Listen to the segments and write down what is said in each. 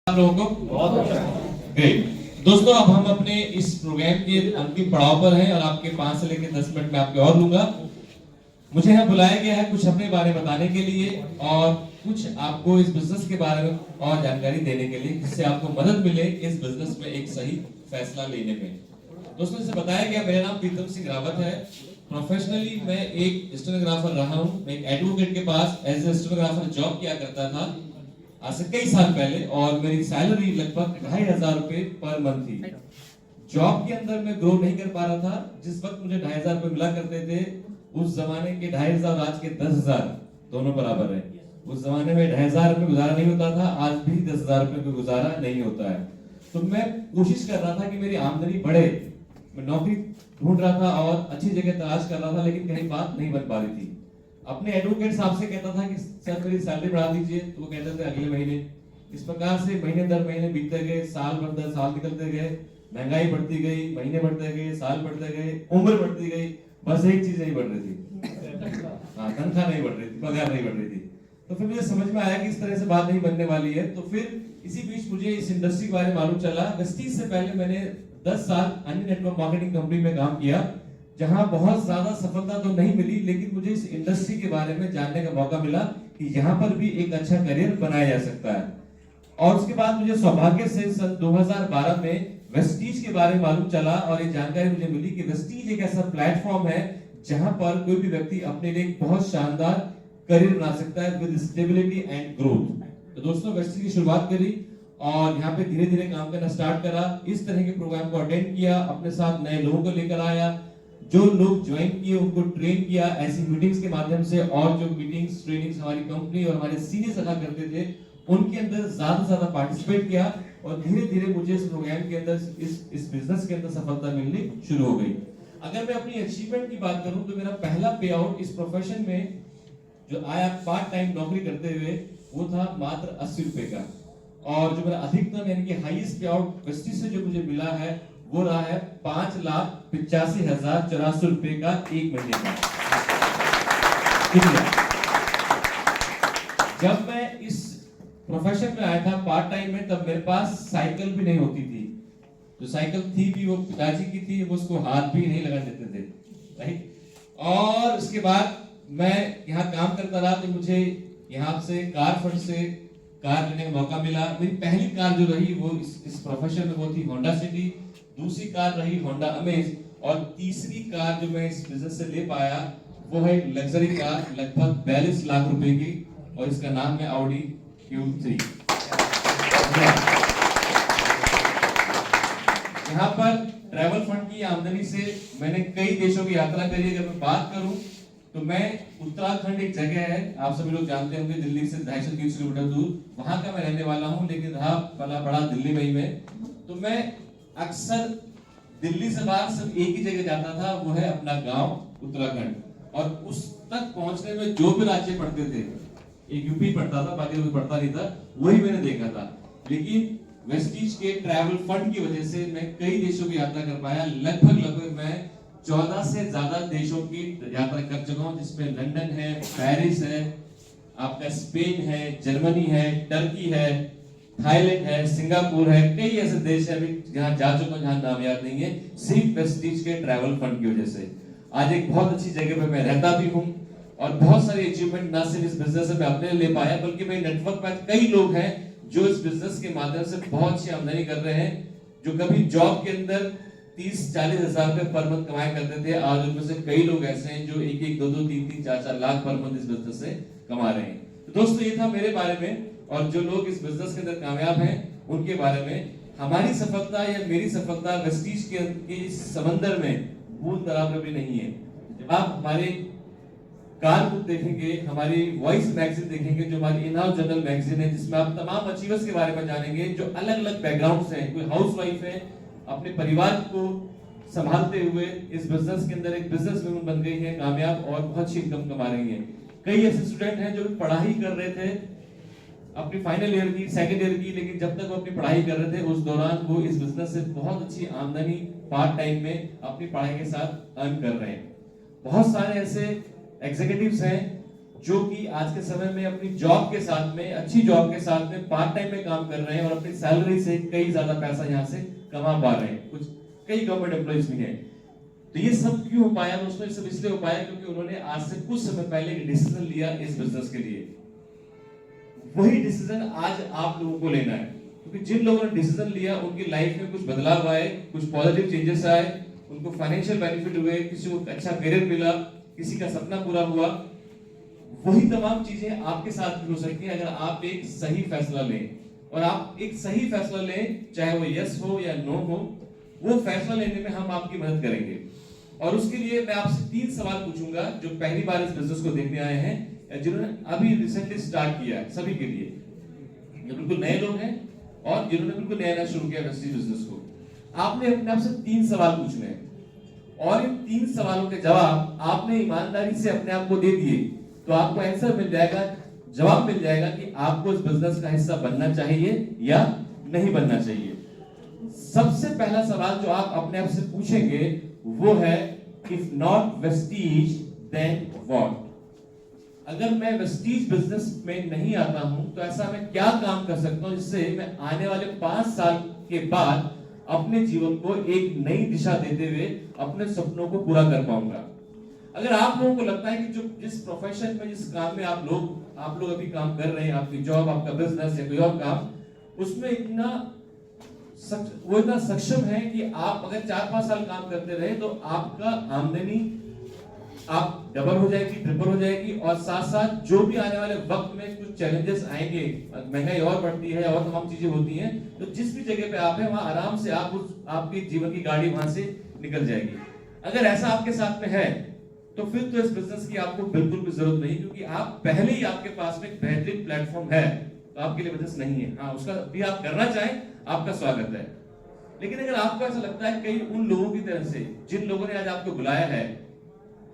लोगों को बहुत अच्छा ग्रेट। दोस्तों अब हम अपने इस प्रोग्राम के अंतिम पड़ाव पर हैं और आपके 5 से लेकर 10 मिनट में आपके और लूंगा। मुझे यहाँ बुलाया गया है कुछ अपने बारे में बताने के लिए और कुछ आपको इस बिजनेस के बारे में और जानकारी देने के लिए, जिससे आपको मदद मिले इस बिजनेस में एक सही फैसला लेने में। दोस्तों जैसे बताया गया, मेरा नाम प्रीतम सिंह रावत है। प्रोफेशनली मैं एक स्टेनोग्राफर रहा हूँ। मैं एक एडवोकेट के पास एज ए स्टेनोग्राफर जॉब किया करता था आज से कई साल पहले, और मेरी सैलरी लगभग 2500 रुपए पर मंथ थी। जॉब के अंदर मैं ग्रो नहीं कर पा रहा था। जिस वक्त मुझे 2500 रुपए मिला करते थे, उस जमाने के 2500 आज के 10,000 दोनों बराबर है। उस जमाने में 2500 रुपए गुजारा नहीं होता था, आज भी 10,000 रुपए को गुजारा नहीं होता है। तो मैं कोशिश कर रहा था कि मेरी आमदनी बढ़े। मैं नौकरी ढूंढ रहा था और अच्छी जगह तलाश कर रहा था, लेकिन कहीं बात नहीं बन पा रही थी। अपने एडवोकेट साहब से कहता था कि सर मेरी सैलरी बढ़ा दीजिए, तो वो कहते थे अगले महीने। इस प्रकार से महीने दर महीने बीतते गए, साल भर दर साल निकलते गए, महंगाई बढ़ती गई, महीने बढ़ते गए, साल बढ़ते गए, उम्र बढ़ती गई, बस एक चीज नहीं बढ़ रही थी, हाँ तनख्वाह नहीं बढ़ रही थी, पगार नहीं बढ़ रही थी। तो फिर मुझे समझ में आया कि इस तरह से बात नहीं बनने वाली है। तो फिर इसी बीच मुझे इस इंडस्ट्री के बारे में मालूम चला। वेस्टीज से पहले मैंने 10 साल अन्य नेटवर्क मार्केटिंग कंपनी में काम किया, जहां बहुत ज्यादा सफलता तो नहीं मिली, लेकिन मुझे इस इंडस्ट्री के बारे में जानने का मौका मिला कि यहाँ पर भी एक अच्छा करियर बनाया जा सकता है। और उसके बाद मुझे सौभाग्य से सन 2012 में वेस्टीज के बारे में मालूम चला और ये जानकारी मुझे मिली कि वेस्टीज एक ऐसा प्लेटफॉर्म है जहां पर कोई भी व्यक्ति अपने लिए एक बहुत शानदार करियर बना सकता है विद स्टेबिलिटी एंड ग्रोथ। तो दोस्तों वेस्टीज की शुरुआत करी और यहाँ पे धीरे धीरे काम करना स्टार्ट करा। इस तरह के प्रोग्राम को अटेंड किया, अपने साथ नए लोगों को लेकर आया, जो लोग ज्वाइन किए उनको ट्रेन किया ऐसी मीटिंग्स के माध्यम से, और जो मीटिंग्स ट्रेनिंग्स हमारी कंपनी और हमारे सीनियर्स रखा करते थे उनके अंदर ज्यादा से ज्यादा पार्टिसिपेट किया, और धीरे धीरे मुझे इस प्रोग्राम के अंदर इस बिजनेस के अंदर सफलता मिलनी शुरू हो गई। अगर मैं अपनी अचीवमेंट की बात करूं तो मेरा पहला पे आउट इस प्रोफेशन में जो आया पार्ट टाइम नौकरी करते हुए, वो था मात्र 80 रुपए का। और जो मेरा अधिकतम यानी कि हाईएस्ट पे आउट वेस्टीज से जो मुझे मिला है वो रहा है 5,85,084 रुपए का एक महीने का। जब मैं इस प्रोफेशन में आया था पार्ट टाइम में, तब मेरे पास साइकिल भी नहीं होती थी। जो साइकिल थी भी वो पिताजी की थी, वो उसको हाथ भी नहीं लगा देते थे, राइट। और उसके बाद मैं यहाँ काम करता रहा, तो मुझे यहाँ से कार फंड से कार लेने का मौका मिला। मेरी पहली कार जो रही वो इस प्रोफेशन में वो थी होंडा सिटी, दूसरी कार रही होंडा अमेज, और तीसरी कार जो मैं इस बिजनेस से ले पाया वो है लग्जरी कार लगभग 42 लाख रुपए की, और इसका नाम है ऑडी Q3। यहाँ पर ट्रैवल फंड की आमदनी से मैंने कई देशों की यात्रा करी। अगर मैं बात करूं तो मैं उत्तराखंड एक जगह है, आप सभी लोग जानते होंगे, दिल्ली से 250-300 किलोमीटर दूर, वहां का मैं रहने वाला हूं, लेकिन रहा बड़ा दिल्ली में ही में। तो मैं अक्सर दिल्ली से बाहर सिर्फ एक ही जगह जाता था, वो है अपना गांव उत्तराखंड। और उस तक पहुंचने में जो भी राज्य पड़ते थे, एक यूपी पड़ता था, बाकी कोई पड़ता नहीं था, वही मैंने देखा था। लेकिन वेस्टीज के ट्रैवल फंड की वजह से मैं कई देशों की यात्रा कर पाया। लगभग मैं 14 से ज्यादा देशों की यात्रा कर चुका हूं, जिसमें लंदन है, पेरिस है, आपका स्पेन है, जर्मनी है, टर्की है, थाईलैंड है, सिंगापुर है, कई ऐसे देश है जहां जा चुका हूं जहां नाम याद नहीं है, सिर्फ वेस्टीज के ट्रैवल फंड की वजह से। आज एक बहुत अच्छी जगह पे मैं रहता भी हूं, और बहुत सारी अचीवमेंट ना सिर्फ इस बिजनेस में अपने ले पाया, बल्कि मेरे नेटवर्क में कई लोग हैं जो इस बिजनेस के माध्यम से बहुत अच्छी आमदनी कर रहे हैं, जो कभी जॉब के अंदर 30-40 हजार रुपए पर मंथ कमाया करते थे, आज उनमें से कई लोग ऐसे हैं जो 1-1, 2-2, 3-3, 4-4 लाख पर मंथ इस बिजनेस से कमा रहे हैं। तो दोस्तों ये था मेरे बारे में, और जो लोग इस बिजनेस के अंदर कामयाब हैं उनके बारे में। हमारी सफलता या मेरी सफलता वेस्टीज के इस समंदर में बूंद बराबर भी नहीं है। जब आप हमारे कान बुक देखेंगे, हमारी वॉइस मैगजीन देखेंगे, जो हमारी इन हाउस जर्नल मैगजीन है, जिसमें आप तमाम अचीवर्स के बारे में जानेंगे, जो अलग अलग बैकग्राउंड से हैं। कोई हाउसवाइफ है, अपने परिवार को संभालते हुए इस बिजनेस के अंदर एक बिजनेस वुमन बन गई है, कामयाब और बहुत अच्छी इनकम कमा रही है। कई ऐसे स्टूडेंट हैं जो पढ़ाई कर रहे थे अपनी फाइनल ईयर की, सेकंड ईयर की, लेकिन जब तक वो अपनी पढ़ाई कर रहे थे उस दौरान वो इस बिजनेस से बहुत अच्छी आमदनी पार्ट टाइम में अपनी पढ़ाई के साथ अर्न कर रहे हैं। बहुत सारे ऐसे एग्जीक्यूटिव्स हैं, जो कि आज के समय में अपनी जॉब के साथ में, अच्छी जॉब के साथ में पार्ट टाइम में काम कर रहे हैं और अपनी सैलरी से कई ज्यादा पैसा यहाँ से कमा पा रहे हैं। कुछ कई गवर्नमेंट एम्प्लॉइज भी हैं। तो ये सब क्यों हो पाया दोस्तों? ये सब इसलिए हो पाया क्योंकि उन्होंने आज से कुछ समय पहले एक डिसीजन लिया इस बिजनेस के लिए। वही डिसीजन आज आप लोगों को लेना है, क्योंकि जिन लोगों ने डिसीजन लिया उनकी लाइफ में कुछ बदलाव आए, कुछ पॉजिटिव चेंजेस आए, उनको फाइनेंशियल बेनिफिट हुए, किसी को अच्छा करियर मिला, किसी का सपना पूरा हुआ। वही तमाम चीजें आपके साथ भी हो सकती हैं अगर आप एक सही फैसला लें। और आप एक सही फैसला लें, चाहे वो यस हो या नो हो, वो फैसला लेने में हम आपकी मदद करेंगे। और उसके लिए मैं आपसे 3 सवाल पूछूंगा जो पहली बार इस बिजनेस को देखने आए हैं, जिन्होंने अभी रिसेंटली स्टार्ट किया है, सभी के लिए, जो बिल्कुल नए लोग हैं और जिन्होंने बिल्कुल नया शुरू किया वेस्टीज बिजनेस को। आपने अपने आप से 3 सवाल पूछने हैं और इन 3 सवालों के जवाब आपने ईमानदारी से अपने आप को दे दिए तो आपको आंसर मिल जाएगा, जवाब मिल जाएगा कि आपको इस बिजनेस का हिस्सा बनना चाहिए या नहीं बनना चाहिए। सबसे पहला सवाल जो आप अपने आप से पूछेंगे वो है, if not Vestige then what? अगर मैं वेस्टीज बिजनेस में नहीं आता हूं तो ऐसा मैं क्या काम कर सकता हूं जिससे मैं आने वाले 5 साल के बाद अपने जीवन को एक नई दिशा देते हुए अपने सपनों को पूरा कर पाऊंगा। अगर आप लोगों को लगता है कि जो जिस प्रोफेशन में, जिस काम में आप लोग अभी काम कर रहे हैं, आपकी जॉब, आपका बिजनेस या कोई और काम, उसमें वो इतना सक्षम है कि आप अगर 4-5 साल काम करते रहे तो आपका आमदनी आप डबल हो जाएगी, ट्रिपल हो जाएगी। और साथ साथ जो भी आने वाले वक्त में कुछ चैलेंजेस आएंगे, महंगाई और बढ़ती है और तमाम चीजें होती हैं, तो जिस भी जगह पे आप हैं वहां आराम से आपकी जीवन की गाड़ी वहां से निकल जाएगी। अगर ऐसा आपके साथ में है तो फिर तो इस बिजनेस की आपको बिल्कुल भी जरूरत नहीं, क्योंकि आप पहले ही आपके पास में एक बेहतरीन प्लेटफॉर्म है, तो आपके लिए बिजनेस नहीं है। हाँ, उसका भी आप करना चाहें, आपका स्वागत है। लेकिन अगर आपको ऐसा लगता है कई उन लोगों की तरह से जिन लोगों ने आज आपको बुलाया है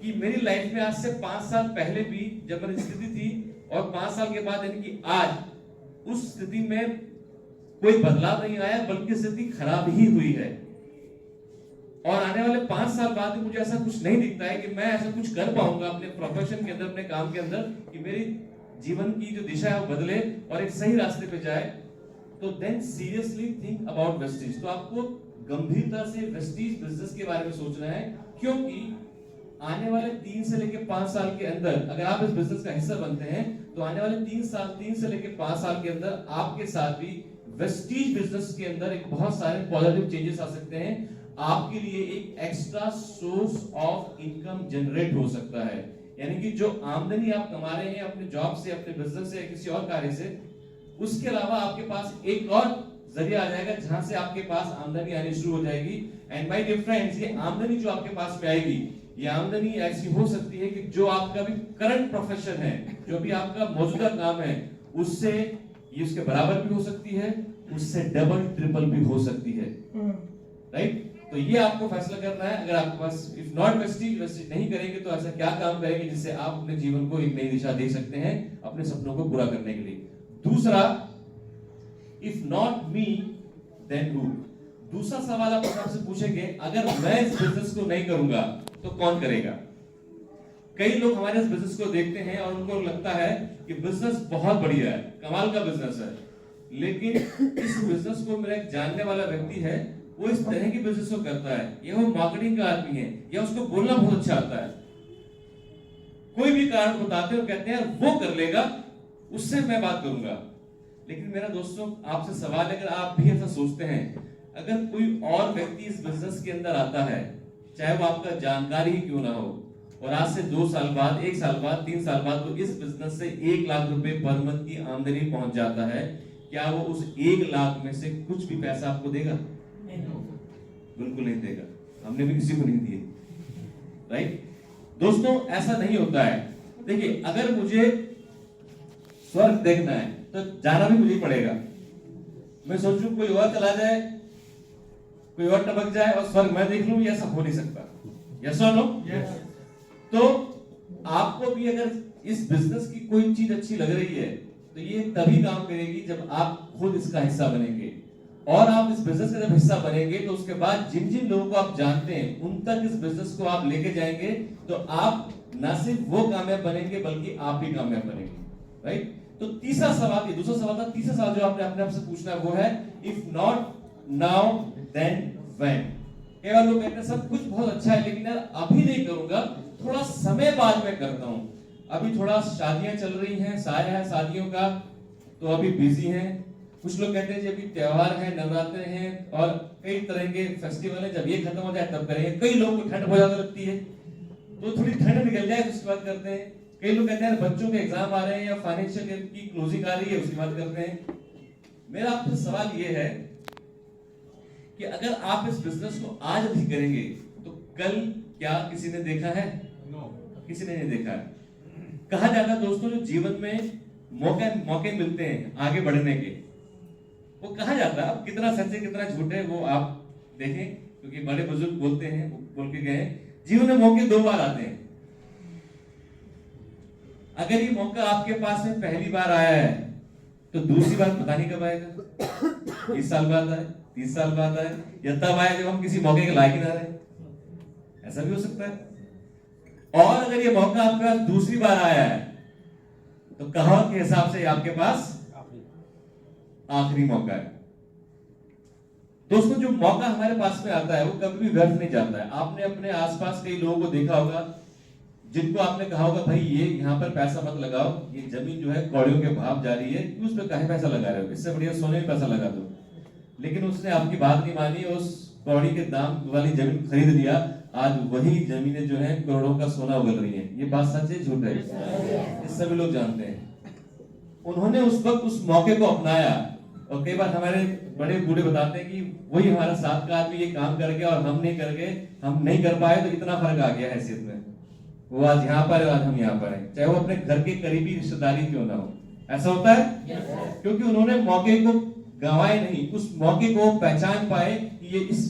कि मेरी लाइफ में आज से 5 साल पहले भी जब मेरी स्थिति थी और 5 साल के बाद यानी कि आज उस स्थिति में कोई बदलाव नहीं आया, बल्कि स्थिति खराब ही हुई है। और आने वाले 5 साल बाद भी मुझे ऐसा कुछ नहीं दिखता है कि मैं ऐसा कुछ कर पाऊंगा अपने प्रोफेशन के अंदर, अपने काम के अंदर, कि मेरी जीवन की जो दिशा है वो बदले और एक सही रास्ते पे जाए। तो then seriously think about Vestige. तो आपको गंभीरता से वेस्टीज बिजनेस के बारे में सोचना है, क्योंकि आने वाले 3 से लेकर 5 साल के अंदर अगर आप इस बिजनेस का हिस्सा बनते हैं तो आने वाले 3 से लेकर 5 साल के अंदर आपके साथ भी वेस्टीज बिजनेस के अंदर एक बहुत सारे पॉजिटिव चेंजेस आ सकते हैं। आपके लिए एक extra source of income generate हो सकता है, यानी कि जो आमदनी आप कमा रहे हैं अपने जॉब से, अपने बिजनेस से या किसी और कार्य से, उसके अलावा आपके पास एक और जरिया आ जाएगा जहां से आपके पास आमदनी आनी शुरू हो जाएगी। एंड माय डियर फ्रेंड्स, ये आमदनी जो आपके पास में आएगी, ये आमदनी ऐसी हो सकती है कि जो आपका भी करंट प्रोफेशन है, जो भी आपका मौजूदा काम है, उससे ये उसके बराबर भी हो सकती है, उससे डबल ट्रिपल भी हो सकती है। राइट? तो ये आपको फैसला करना है। अगर आपके पास इफ नॉट वेस्टीज नहीं करेंगे तो ऐसा क्या काम करेंगे जिससे आप अपने जीवन को एक नई दिशा दे सकते हैं अपने सपनों को पूरा करने के लिए। दूसरा, if not me then who? दूसरा सवाल आप अपने आप से पूछेंगे, अगर मैं इस बिजनेस को नहीं करूंगा तो कौन करेगा? कई लोग हमारे इस बिजनेस को देखते हैं और उनको लगता है कि बिजनेस बहुत बढ़िया है, कमाल का बिजनेस है, लेकिन इस बिजनेस को मेरा एक जानने वाला व्यक्ति है, वो इस तरह की बिजनेस को करता है, या वो मार्केटिंग का आदमी है, या उसको बोलना बहुत अच्छा आता है, कोई भी कारण बताते हैं और कहते हैं वो कर लेगा, उससे मैं बात करूंगा। लेकिन मेरा दोस्तों आपसे सवाल है, अगर आप भी ऐसा सोचते हैं, अगर कोई और व्यक्ति इस बिजनेस के अंदर आता है, चाहे वो आपका जानकारी ही क्यों ना हो, और आज से 2 साल बाद, 1 साल बाद, 3 साल बाद वो इस बिजनेस से 1 लाख रुपए पर मंथ की आमदनी पहुंच जाता है, क्या वो उस 1 लाख में से कुछ भी पैसा आपको देगा? बिल्कुल नहीं देगा। हमने भी किसी को नहीं दिए। राइट? दोस्तों ऐसा नहीं होता है। देखिए, अगर मुझे स्वर्ग देखना है तो जाना भी मुझे पड़ेगा। मैं सोचूं कोई और चला जाए, कोई और टपक जाए और स्वर्ग मैं देख लूं, ये ऐसा हो नहीं सकता। यस और नो? तो आपको भी अगर इस बिजनेस की कोई चीज अच्छी लग रही है तो ये तभी काम करेगी जब आप खुद इसका हिस्सा बनेंगे। और आप इस बिजनेस का जब हिस्सा बनेंगे तो उसके बाद जिन जिन लोगों को आप जानते हैं उन तक इस बिजनेस को आप लेके जाएंगे, तो आप ना सिर्फ वो कामयाब बनेंगे बल्कि आप भी कामयाब बनेंगे, राइट? तो तीसरा सवाल, ये दूसरा सवाल था, तीसरा सवाल जो आपने अपने आप से पूछना है वो है if not now then when. कई बार लोग कहते हैं सब कुछ बहुत अच्छा है लेकिन यार अभी नहीं करूंगा, थोड़ा समय बाद में करता हूं, अभी थोड़ा शादियां चल रही हैं, साया है शादियों का, तो अभी बिजी हैं। कुछ लोग कहते हैं जी अभी त्योहार है, नवरात्र हैं और कई तरह के फेस्टिवल है, जब ये खत्म हो जाए तब करेंगे। कई लोगों को ठंड बहुत ज्यादा लगती है तो थोड़ी ठंड निकल जाए तो उसके बाद करते हैं। कई लोग कहते हैं बच्चों के एग्जाम आ रहे हैं या फाइनेंशियल ईयर की क्लोजिंग आ रही है उसके बाद करते हैं। मेरा आपसे सवाल ये है कि अगर आप इस बिजनेस को आज भी करेंगे तो कल क्या किसी ने देखा है? किसी ने नहीं देखा है। कहा जाता है दोस्तों जो जीवन में मौके मिलते हैं आगे बढ़ने के, वो कहा जाता है, अब कितना सच है कितना झूठ है वो आप देखें, क्योंकि बड़े बुजुर्ग बोलते हैं, बोल के गए जीवन में मौके 2 बार आते हैं। अगर ये मौका आपके पास में पहली बार आया है तो दूसरी बार पता नहीं कब आएगा, 20 साल बाद आए, 30 साल बाद आए, या तब आए जब हम किसी मौके के लायक ना रहे, ऐसा भी हो सकता है। और अगर ये मौका आपके पास दूसरी बार आया है तो कहावत के हिसाब से आपके पास आखिरी मौका है। दोस्तों जो मौका हमारे पास में आता है वो कभी भी व्यर्थ नहीं जाता है। आपने अपने आसपास कई लोगों को देखा होगा जिनको आपने कहा होगा भाई ये यहाँ पर पैसा मत लगाओ, ये जमीन जो है कौड़ियों के भाव जा रही है, उस पर काहे पैसा लगा रहे हो, इससे बढ़िया सोने में पैसा लगा दो। लेकिन उसने आपकी बात नहीं मानी, उस कौड़ी के दाम वाली जमीन खरीद लिया, आज वही जमीनें जो है करोड़ों का सोना उगल रही है। ये बात सच है झूठ है? ये सभी लोग जानते हैं। उन्होंने उस वक्त उस मौके को अपनाया। और कई बार हमारे बड़े बूढ़े बताते हैं कि वही हमारा साथ का आदमी ये काम कर गया और हम नहीं कर पाए तो इतना फर्क आ गया हैसियत में। वो आज यहाँ पर है, आज हम यहाँ पर हैं, चाहे वो अपने घर के करीबी रिश्तेदारी क्यों ना हो। ऐसा होता है क्योंकि उन्होंने मौके को गंवाए नहीं, उस मौके को पहचान पाए कि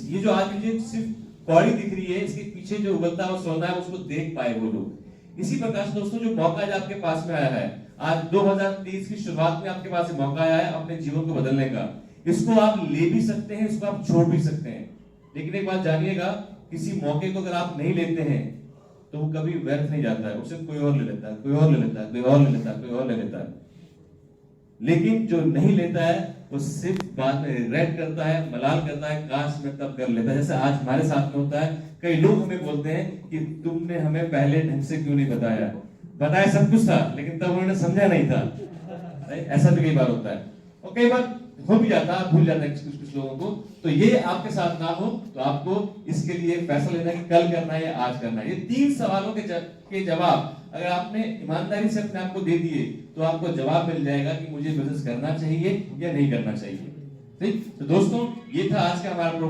ये जो आज मुझे सिर्फ कौड़ी दिख रही है, इसके पीछे जो उगलता है वो सोना है, उसको देख पाए वो लोग। इसी प्रकार से दोस्तों जो मौका आज आपके पास में आया है, आज 2023 की शुरुआत में आपके पास मौका आया है अपने जीवन को बदलने का। इसको आप ले भी सकते हैं, इसको आप छोड़ भी सकते हैं। लेकिन एक बात जानिएगा, किसी मौके को अगर आप नहीं लेते हैं तो वो कभी व्यर्थ नहीं जाता है, उसे कोई और ले लेता है, कोई और ले लेता है, कोई और ले लेता है, कोई और ले लेता है। लेकिन जो नहीं लेता है वो सिर्फ बाद में रिग्रेट करता है, मलाल करता है, काश मैं तब कर लेता। जैसे आज हमारे साथ में होता है, कई लोग हमें बोलते हैं कि तुमने हमें पहले ढंग से क्यों नहीं बताया सब कुछ था लेकिन तब उन्होंने समझा नहीं था। ऐसा भी कई बार होता है और कई बार हो भी जाता है, भूल जाते हैं कुछ लोगों को। तो ये आपके साथ ना हो तो आपको इसके लिए फैसला लेना है कि कल करना है या आज करना है। ये 3 सवालों के जवाब अगर आपने ईमानदारी से अपने आप को दे दिए तो आपको जवाब मिल जाएगा कि मुझे बिजनेस करना चाहिए या नहीं करना चाहिए। ठीक, तो दोस्तों ये था आज का हमारा प्रोग्राम।